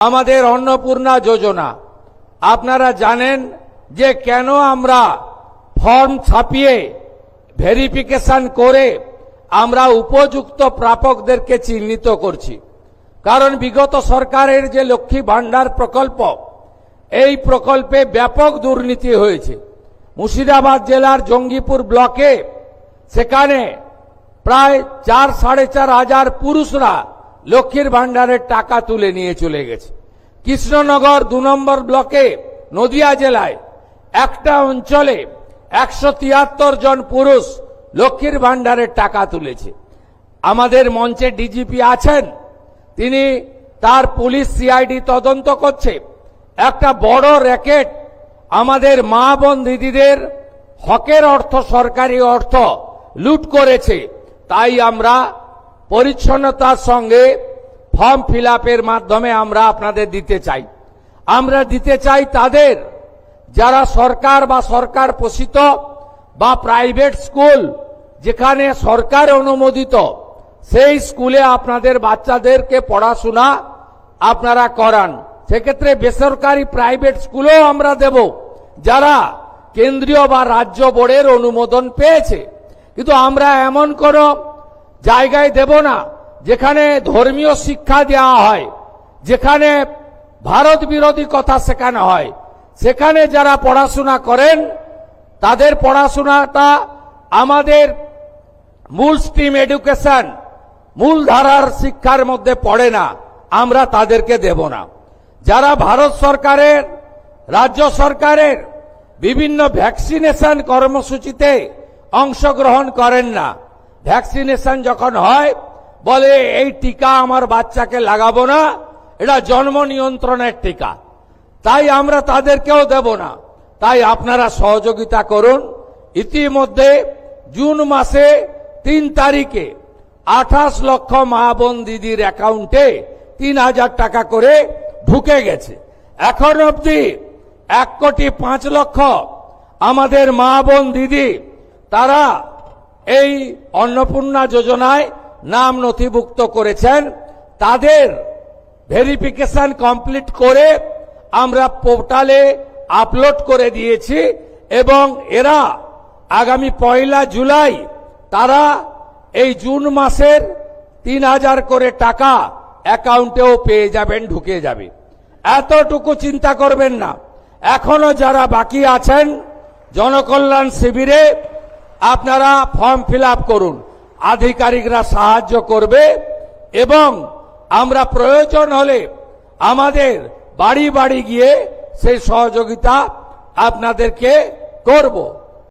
আমাদের অন্নপূর্ণা যোজনা আপনারা জানেন যে কেন আমরা ফর্ম ছাপিয়ে ভেরিফিকেশন করে আমরা উপযুক্ত প্রাপকদেরকে চিহ্নিত করছি। কারণ বিগত সরকারের যে লক্ষ্মী ভান্ডার প্রকল্প, এই প্রকল্পে ব্যাপক দুর্নীতি হয়েছে। মুর্শিদাবাদ জেলার জঙ্গিপুর ব্লকে সেখানে প্রায় 4-4.5 হাজার পুরুষরা লক্ষ্মীর ভান্ডারের টাকা তুলে নিয়ে চলে গেছে। কৃষ্ণনগর 2 নম্বর ব্লকে নদিয়া জেলায় একটা অঞ্চলে 173 জন পুরুষ লক্ষ্মীর ভান্ডারের টাকা তুলেছে। আমাদের মঞ্চে ডিজিপি আছেন, তিনি তার পুলিশ সিআইডি তদন্ত করছে। একটা বড় র্যাকেট আমাদের মা বোন দিদিদের হকের অর্থ, সরকারি অর্থ লুট করেছে। তাই আমরা পরিচ্ছন্নতার সঙ্গে ফর্ম ফিল আপের মাধ্যমে আমরা আপনাদের দিতে চাই। আমরা দিতে চাই তাদের যারা সরকার বা সরকার পোষিত বা প্রাইভেট স্কুল যেখানে সরকার অনুমোদিত, সেই স্কুলে আপনাদের বাচ্চাদেরকে পড়াশোনা আপনারা করান। সেক্ষেত্রে বেসরকারি প্রাইভেট স্কুলও আমরা দেব যারা কেন্দ্রীয় বা রাজ্য বোর্ডের অনুমোদন পেয়েছে। কিন্তু আমরা এমন কোন জায়গায় দেব না যেখানে ধর্মীয় শিক্ষা দেওয়া হয়, যেখানে ভারত বিরোধী কথা শেখানো হয়। সেখানে যারা পড়াশোনা করেন তাদের পড়াশোনাটা আমাদের মূল স্ট্রিম এডুকেশন, মূল ধারার শিক্ষার মধ্যে পড়ে না, আমরা তাদেরকে দেব না। যারা ভারত সরকারের, রাজ্য সরকারের বিভিন্ন ভ্যাকসিনেশন কর্মসূচিতে অংশগ্রহণ করেন না, ভ্যাকসিনেশন যখন হয় বলে এই টিকা আমার বাচ্চাকে লাগাবো না, এটা জন্ম নিয়ন্ত্রণের টিকা, তাই আমরা তাদেরকেও দেব না। তাই আপনারা সহযোগিতা করুন। ইতিমধ্যে জুন মাসে 3 তারিখে 28 লক্ষ মা বোন দিদির অ্যাকাউন্টে 3000 টাকা করে ঢুকে গেছে। এখন অবধি 1,05,00,000 আমাদের মা বোন দিদি তারা এই অন্নপূর্ণা যোজনায় নাম নথিভুক্ত করেছেন। তাদের ভেরিফিকেশন কমপ্লিট করে আমরা পোর্টালে আপলোড করে দিয়েছি এবং এরা আগামী 1 জুলাই তারা এই জুন মাসের 3000 করে টাকা অ্যাকাউন্টেও পেয়ে যাবেন, ঢুকে যাবে। এতটুকু চিন্তা করবেন না। এখনো যারা বাকি আছেন জনকল্যাণ শিবিরে আপনারা ফর্ম ফিল আপ করুন, আধিকারিকরা সাহায্য করবে এবং আমরা প্রয়োজন হলে আমাদের বাড়ি বাড়ি গিয়ে সেই সহযোগিতা আপনাদেরকে করব।